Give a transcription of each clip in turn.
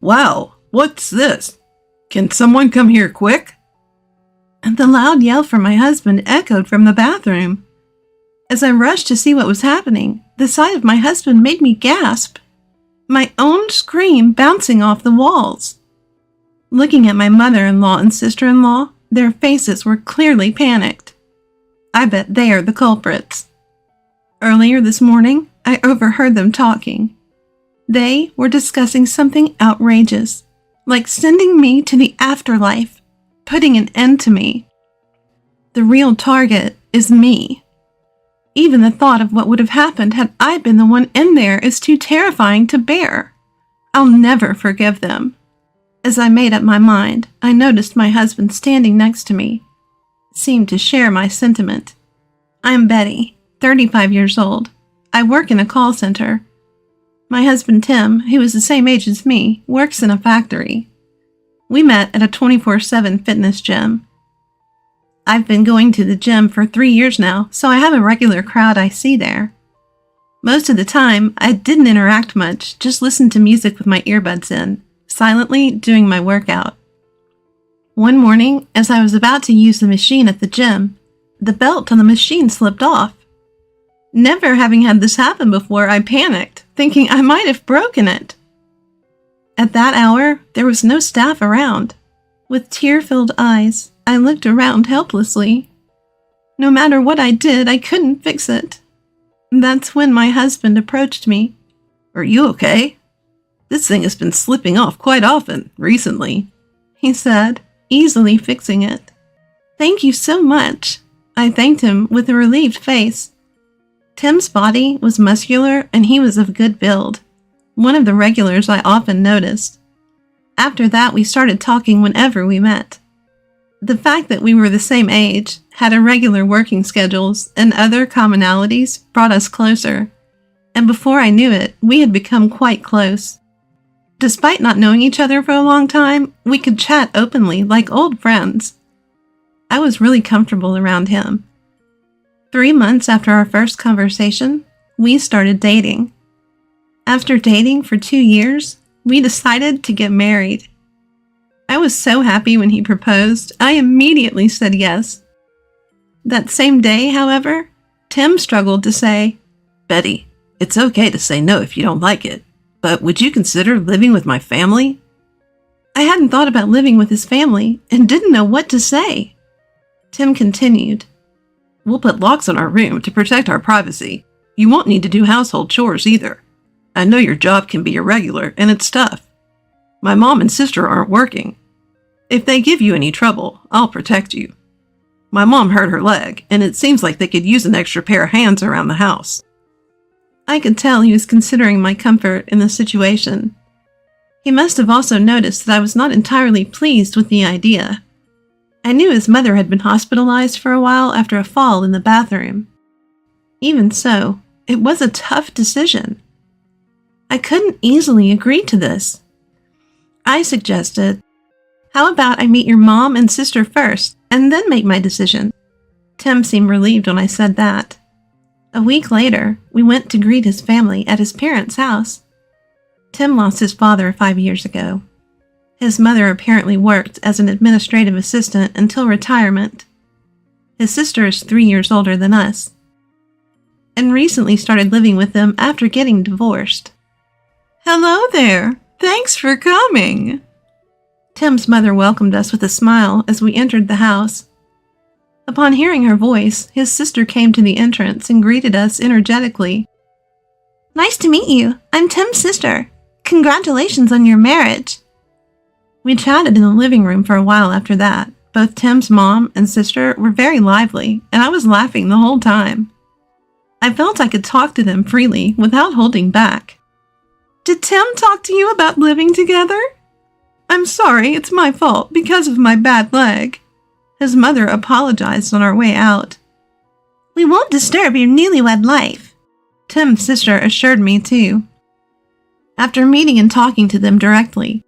Wow, what's this? Can someone come here quick? And the loud yell from my husband echoed from the bathroom. As I rushed to see what was happening, the sight of my husband made me gasp. My own scream bouncing off the walls. Looking at my mother-in-law and sister-in-law, their faces were clearly panicked. I bet they are the culprits. Earlier this morning, I overheard them talking. They were discussing something outrageous, like sending me to the afterlife, putting an end to me. The real target is me. Even the thought of what would have happened had I been the one in there is too terrifying to bear. I'll never forgive them. As I made up my mind, I noticed my husband standing next to me. Seemed to share my sentiment. I'm Betty, 35 years old. I work in a call center. My husband Tim, who is the same age as me, works in a factory. We met at a 24/7 fitness gym. I've been going to the gym for 3 years now, so I have a regular crowd I see there. Most of the time, I didn't interact much, just listened to music with my earbuds in, silently doing my workout. One morning, as I was about to use the machine at the gym, the belt on the machine slipped off. Never having had this happen before, I panicked, thinking I might have broken it. At that hour, there was no staff around. With tear-filled eyes, I looked around helplessly. No matter what I did, I couldn't fix it. That's when my husband approached me. Are you okay? This thing has been slipping off quite often recently, he said, easily fixing it. Thank you so much. I thanked him with a relieved face. Tim's body was muscular and he was of good build, one of the regulars I often noticed. After that, we started talking whenever we met. The fact that we were the same age, had irregular working schedules, and other commonalities brought us closer, and before I knew it, we had become quite close. Despite not knowing each other for a long time, we could chat openly like old friends. I was really comfortable around him. 3 months after our first conversation, we started dating. After dating for 2 years, we decided to get married. I was so happy when he proposed, I immediately said yes. That same day, however, Tim struggled to say, Betty, it's okay to say no if you don't like it, but would you consider living with my family? I hadn't thought about living with his family and didn't know what to say. Tim continued, We'll put locks on our room to protect our privacy. You won't need to do household chores either. I know your job can be irregular and it's tough. My mom and sister aren't working. If they give you any trouble, I'll protect you. My mom hurt her leg, and it seems like they could use an extra pair of hands around the house. I could tell he was considering my comfort in the situation. He must have also noticed that I was not entirely pleased with the idea. I knew his mother had been hospitalized for a while after a fall in the bathroom. Even so, it was a tough decision. I couldn't easily agree to this. I suggested, how about I meet your mom and sister first, and then make my decision? Tim seemed relieved when I said that. A week later, we went to greet his family at his parents' house. Tim lost his father 5 years ago. His mother apparently worked as an administrative assistant until retirement. His sister is 3 years older than us, and recently started living with them after getting divorced. Hello there! Thanks for coming! Tim's mother welcomed us with a smile as we entered the house. Upon hearing her voice, his sister came to the entrance and greeted us energetically. Nice to meet you. I'm Tim's sister. Congratulations on your marriage. We chatted in the living room for a while after that. Both Tim's mom and sister were very lively, and I was laughing the whole time. I felt I could talk to them freely without holding back. Did Tim talk to you about living together? I'm sorry, it's my fault because of my bad leg. His mother apologized on our way out. We won't disturb your newlywed life, Tim's sister assured me too. After meeting and talking to them directly,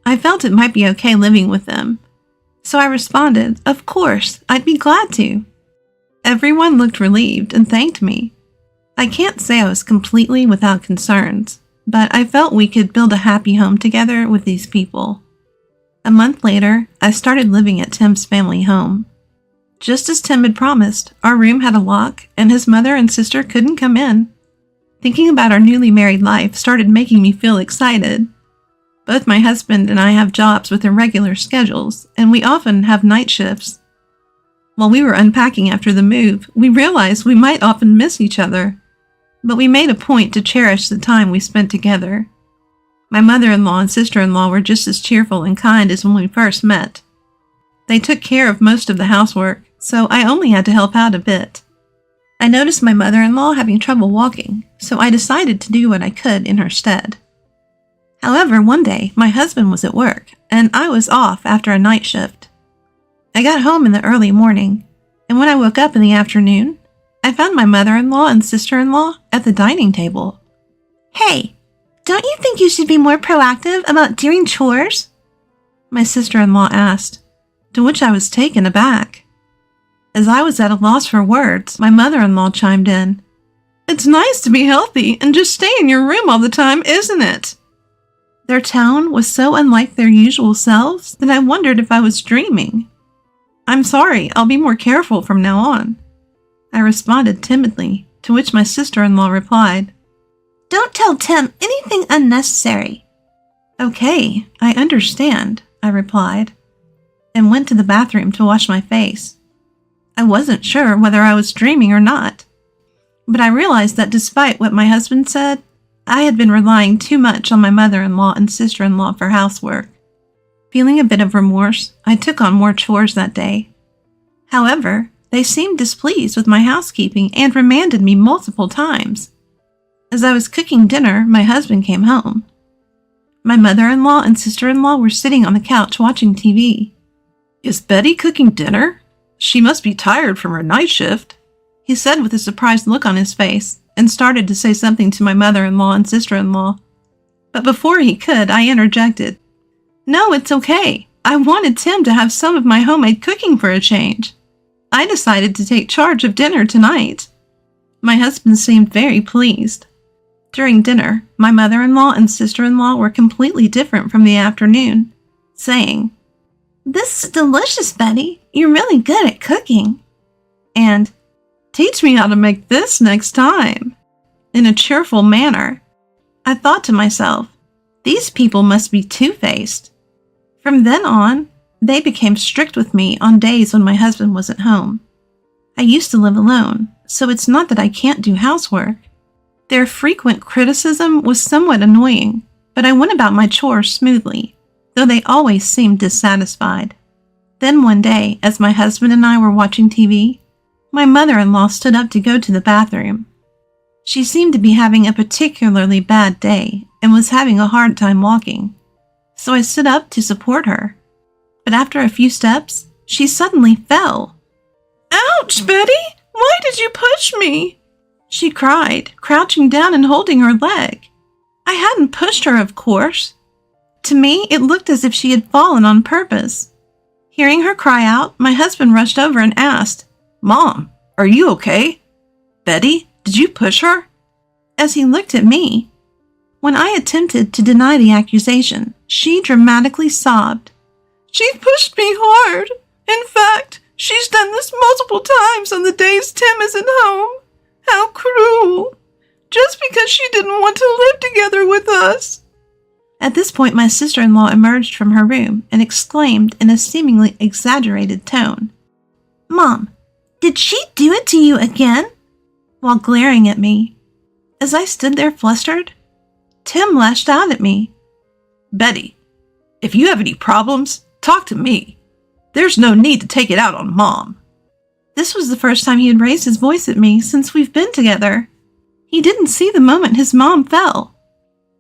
I felt it might be okay living with them. So I responded, of course, I'd be glad to. Everyone looked relieved and thanked me. I can't say I was completely without concerns, but I felt we could build a happy home together with these people. A month later, I started living at Tim's family home. Just as Tim had promised, our room had a lock and his mother and sister couldn't come in. Thinking about our newly married life started making me feel excited. Both my husband and I have jobs with irregular schedules, and we often have night shifts. While we were unpacking after the move, we realized we might often miss each other, but we made a point to cherish the time we spent together. My mother-in-law and sister-in-law were just as cheerful and kind as when we first met. They took care of most of the housework, so I only had to help out a bit. I noticed my mother-in-law having trouble walking, so I decided to do what I could in her stead. However, one day, my husband was at work, and I was off after a night shift. I got home in the early morning, and when I woke up in the afternoon, I found my mother-in-law and sister-in-law at the dining table. Hey, don't you think you should be more proactive about doing chores? My sister-in-law asked, to which I was taken aback. As I was at a loss for words, my mother-in-law chimed in. It's nice to be healthy and just stay in your room all the time, isn't it? Their tone was so unlike their usual selves that I wondered if I was dreaming. I'm sorry, I'll be more careful from now on. I responded timidly, to which my sister-in-law replied, Don't tell Tim anything unnecessary. Okay, I understand, I replied, and went to the bathroom to wash my face. I wasn't sure whether I was dreaming or not, but I realized that despite what my husband said, I had been relying too much on my mother-in-law and sister-in-law for housework. Feeling a bit of remorse, I took on more chores that day. However, they seemed displeased with my housekeeping and remanded me multiple times. As I was cooking dinner, my husband came home. My mother-in-law and sister-in-law were sitting on the couch watching TV. Is Betty cooking dinner? She must be tired from her night shift, he said with a surprised look on his face, and started to say something to my mother-in-law and sister-in-law. But before he could, I interjected. No, it's okay. I wanted Tim to have some of my homemade cooking for a change. I decided to take charge of dinner tonight. My husband seemed very pleased. During dinner, my mother-in-law and sister-in-law were completely different from the afternoon, saying, This is delicious, Betty. You're really good at cooking. And, teach me how to make this next time, in a cheerful manner. I thought to myself, these people must be two-faced. From then on, they became strict with me on days when my husband wasn't home. I used to live alone, so it's not that I can't do housework. Their frequent criticism was somewhat annoying, but I went about my chores smoothly, though they always seemed dissatisfied. Then one day, as my husband and I were watching TV, my mother-in-law stood up to go to the bathroom. She seemed to be having a particularly bad day and was having a hard time walking, so I stood up to support her. But after a few steps, she suddenly fell. Ouch, Betty! Why did you push me? She cried, crouching down and holding her leg. I hadn't pushed her, of course. To me, it looked as if she had fallen on purpose. Hearing her cry out, my husband rushed over and asked, Mom, are you okay? Betty, did you push her? As he looked at me. When I attempted to deny the accusation, she dramatically sobbed. She pushed me hard. In fact, she's done this multiple times on the days Tim isn't home. How cruel. Just because she didn't want to live together with us. At this point, my sister-in-law emerged from her room and exclaimed in a seemingly exaggerated tone, Mom, did she do it to you again? While glaring at me. As I stood there flustered, Tim lashed out at me. Betty, if you have any problems, talk to me. There's no need to take it out on Mom. This was the first time he had raised his voice at me since we've been together. He didn't see the moment his mom fell.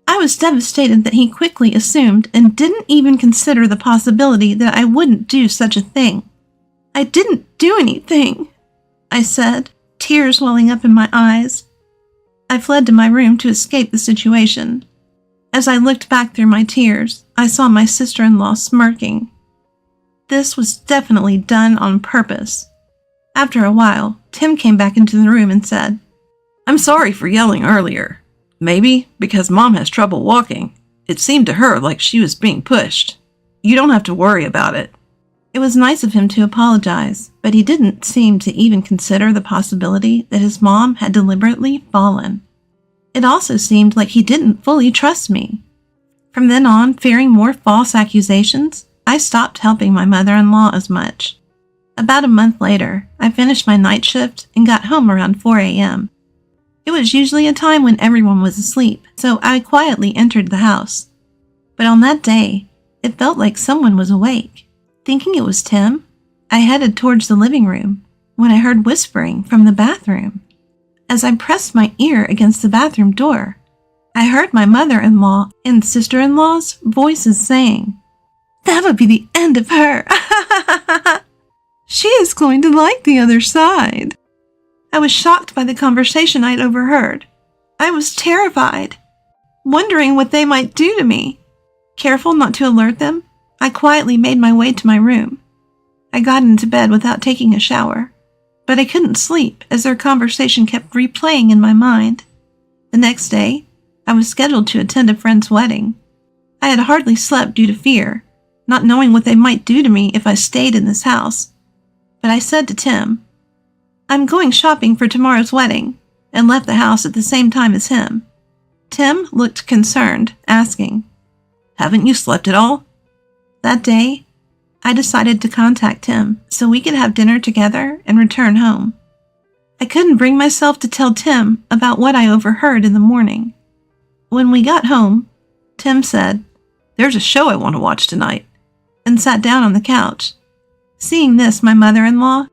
I was devastated that he quickly assumed and didn't even consider the possibility that I wouldn't do such a thing. I didn't do anything, I said, tears welling up in my eyes. I fled to my room to escape the situation. As I looked back through my tears, I saw my sister-in-law smirking. This was definitely done on purpose. After a while, Tim came back into the room and said, I'm sorry for yelling earlier. Maybe because Mom has trouble walking. It seemed to her like she was being pushed. You don't have to worry about it. It was nice of him to apologize, but he didn't seem to even consider the possibility that his mom had deliberately fallen. It also seemed like he didn't fully trust me. From then on, fearing more false accusations, I stopped helping my mother-in-law as much. About a month later, I finished my night shift and got home around 4 a.m. It was usually a time when everyone was asleep, so I quietly entered the house. But on that day, it felt like someone was awake. Thinking it was Tim, I headed towards the living room when I heard whispering from the bathroom. As I pressed my ear against the bathroom door, I heard my mother-in-law and sister-in-law's voices saying, "That would be the end of her. She is going to like the other side." I was shocked by the conversation I'd overheard. I was terrified, wondering what they might do to me. Careful not to alert them, I quietly made my way to my room. I got into bed without taking a shower, but I couldn't sleep as their conversation kept replaying in my mind. The next day, I was scheduled to attend a friend's wedding. I had hardly slept due to fear, not knowing what they might do to me if I stayed in this house. But I said to Tim, "I'm going shopping for tomorrow's wedding," and left the house at the same time as him. Tim looked concerned, asking, "Haven't you slept at all?" That day, I decided to contact him so we could have dinner together and return home. I couldn't bring myself to tell Tim about what I overheard in the morning. When we got home, Tim said, "There's a show I want to watch tonight," and sat down on the couch. Seeing this, my mother-in-law,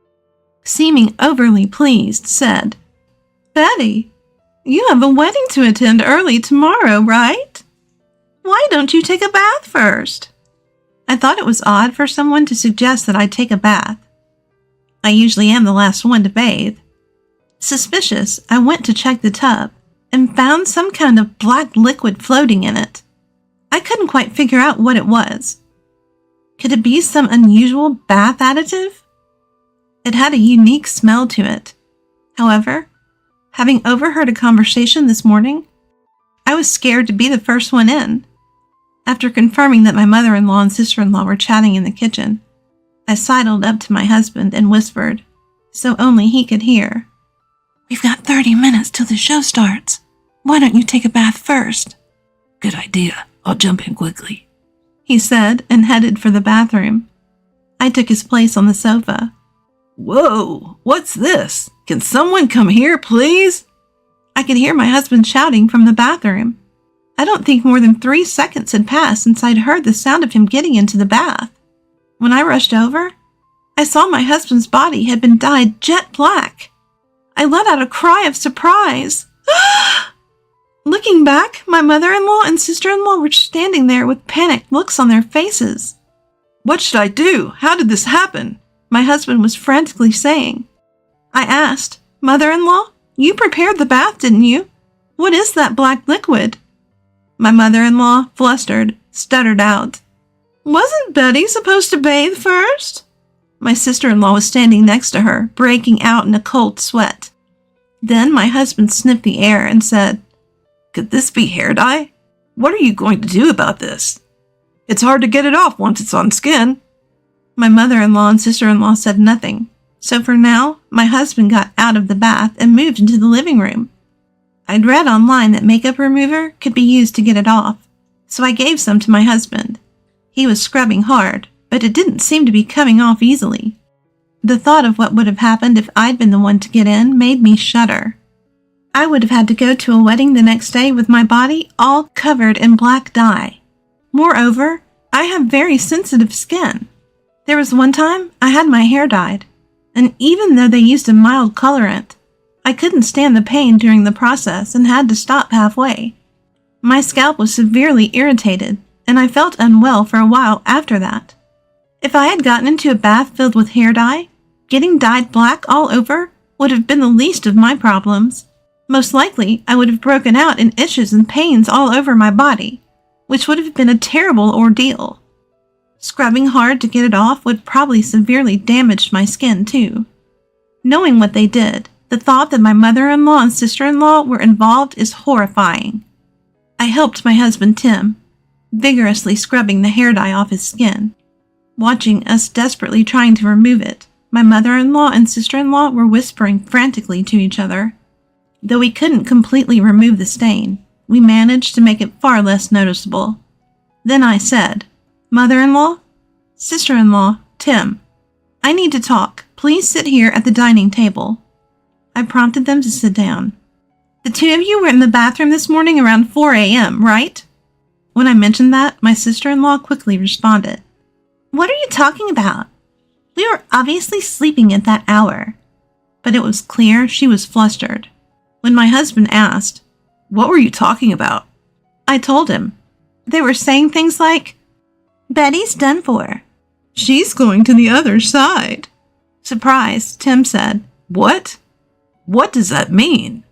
seeming overly pleased, said, "Betty, you have a wedding to attend early tomorrow, right? Why don't you take a bath first?" I thought it was odd for someone to suggest that I take a bath. I usually am the last one to bathe. Suspicious, I went to check the tub and found some kind of black liquid floating in it. I couldn't quite figure out what it was. Could it be some unusual bath additive? It had a unique smell to it. However, having overheard a conversation this morning, I was scared to be the first one in. After confirming that my mother-in-law and sister-in-law were chatting in the kitchen, I sidled up to my husband and whispered, so only he could hear, "We've got 30 minutes till the show starts. Why don't you take a bath first?" "Good idea. I'll jump in quickly," he said and headed for the bathroom. I took his place on the sofa. "Whoa, what's this? Can someone come here, please?" I could hear my husband shouting from the bathroom. I don't think more than 3 seconds had passed since I'd heard the sound of him getting into the bath. When I rushed over, I saw my husband's body had been dyed jet black. I let out a cry of surprise. Looking back, my mother-in-law and sister-in-law were standing there with panicked looks on their faces. "What should I do? How did this happen?" My husband was frantically saying. I asked, "Mother-in-law, you prepared the bath, didn't you? What is that black liquid?" My mother-in-law, flustered, stuttered out, "Wasn't Betty supposed to bathe first?" My sister-in-law was standing next to her, breaking out in a cold sweat. Then my husband sniffed the air and said, "Could this be hair dye? What are you going to do about this? It's hard to get it off once it's on skin." My mother-in-law and sister-in-law said nothing, so for now, my husband got out of the bath and moved into the living room. I'd read online that makeup remover could be used to get it off, so I gave some to my husband. He was scrubbing hard, but it didn't seem to be coming off easily. The thought of what would have happened if I'd been the one to get in made me shudder. I would have had to go to a wedding the next day with my body all covered in black dye. Moreover, I have very sensitive skin. There was one time I had my hair dyed, and even though they used a mild colorant, I couldn't stand the pain during the process and had to stop halfway. My scalp was severely irritated, and I felt unwell for a while after that. If I had gotten into a bath filled with hair dye, getting dyed black all over would have been the least of my problems. Most likely, I would have broken out in itches and pains all over my body, which would have been a terrible ordeal. Scrubbing hard to get it off would probably severely damage my skin too. Knowing what they did, The thought that my mother-in-law and sister-in-law were involved is horrifying. I helped my husband Tim, vigorously scrubbing the hair dye off his skin. Watching us desperately trying to remove it, my mother-in-law and sister-in-law were whispering frantically to each other. Though we couldn't completely remove the stain, we managed to make it far less noticeable. Then I said, "Mother-in-law, sister-in-law, Tim, I need to talk. Please sit here at the dining table." I prompted them to sit down. "The two of you were in the bathroom this morning around 4 a.m., right?" When I mentioned that, my sister-in-law quickly responded, "What are you talking about? We were obviously sleeping at that hour." But it was clear she was flustered. When my husband asked, "What were you talking about?" I told him. They were saying things like, "Betty's done for. She's going to the other side." Surprised, Tim said, What? What does that mean?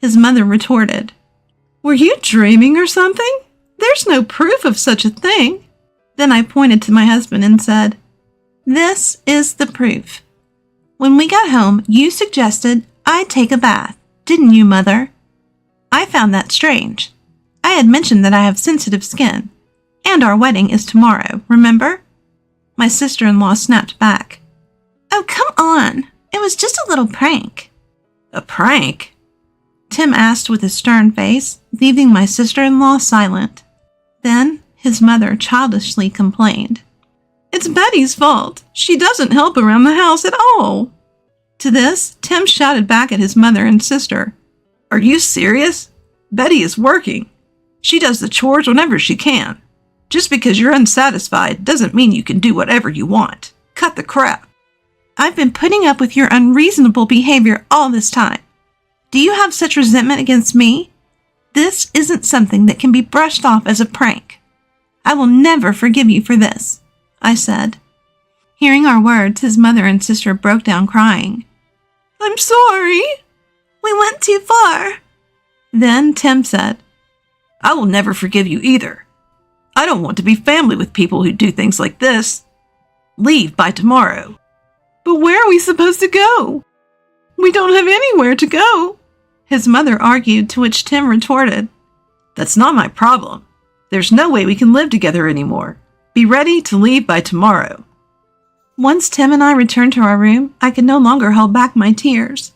His mother retorted, "Were you dreaming or something? There's no proof of such a thing." Then I pointed to my husband and said, "This is the proof. When we got home, you suggested I take a bath, didn't you, Mother? I found that strange. I had mentioned that I have sensitive skin, and our wedding is tomorrow, remember?" My sister-in-law snapped back, "Oh, come on. It was just a little prank." A prank? Tim asked with a stern face, leaving my sister-in-law silent. Then his mother childishly complained, "It's Betty's fault. She doesn't help around the house at all." To this, Tim shouted back at his mother and sister, Are you serious? Betty is working. She does the chores whenever she can. Just because you're unsatisfied doesn't mean you can do whatever you want. Cut the crap. "I've been putting up with your unreasonable behavior all this time. Do you have such resentment against me? This isn't something that can be brushed off as a prank. I will never forgive you for this," I said. Hearing our words, his mother and sister broke down crying. "I'm sorry. We went too far." Then Tim said, I will never forgive you either. I don't want to be family with people who do things like this. Leave by tomorrow. "But where are we supposed to go? We don't have anywhere to go," his mother argued, to which Tim retorted, That's not my problem. There's no way we can live together anymore. Be ready to leave by tomorrow. Once Tim and I returned to our room, I could no longer hold back my tears.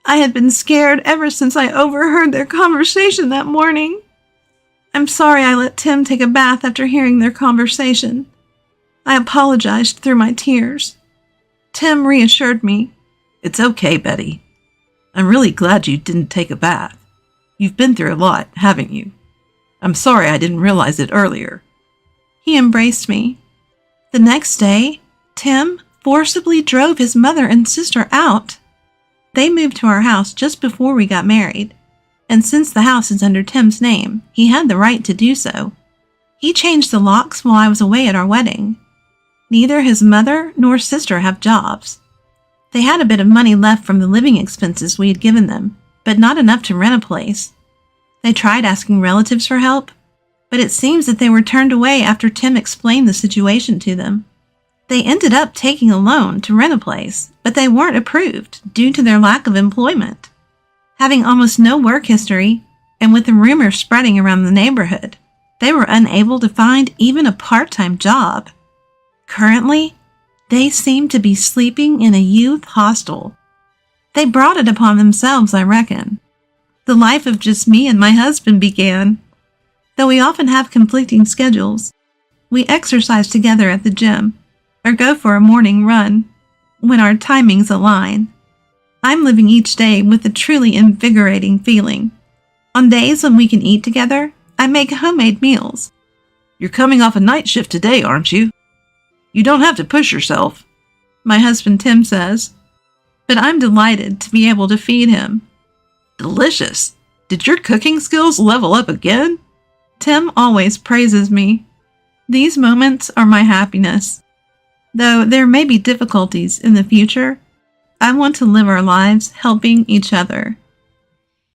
I had been scared ever since I overheard their conversation that morning. I'm sorry I let Tim take a bath after hearing their conversation. I apologized through my tears. Tim reassured me. It's okay, Betty. I'm really glad you didn't take a bath. You've been through a lot, haven't you? I'm sorry I didn't realize it earlier. He embraced me. The next day, Tim forcibly drove his mother and sister out. They moved to our house just before we got married, and since the house is under Tim's name, he had the right to do so. He changed the locks while I was away at our wedding. Neither his mother nor sister have jobs. They had a bit of money left from the living expenses we had given them, but not enough to rent a place. They tried asking relatives for help, but it seems that they were turned away after Tim explained the situation to them. They ended up taking a loan to rent a place, but they weren't approved due to their lack of employment. Having almost no work history, and with the rumors spreading around the neighborhood, they were unable to find even a part-time job. Currently, they seem to be sleeping in a youth hostel. They brought it upon themselves, I reckon. The life of just me and my husband began. Though we often have conflicting schedules, we exercise together at the gym or go for a morning run when our timings align. I'm living each day with a truly invigorating feeling. On days when we can eat together, I make homemade meals. You're coming off a night shift today, aren't you? You don't have to push yourself, my husband Tim says, but I'm delighted to be able to feed him. Delicious. Did your cooking skills level up again? Tim always praises me. These moments are my happiness. Though there may be difficulties in the future, I want to live our lives helping each other.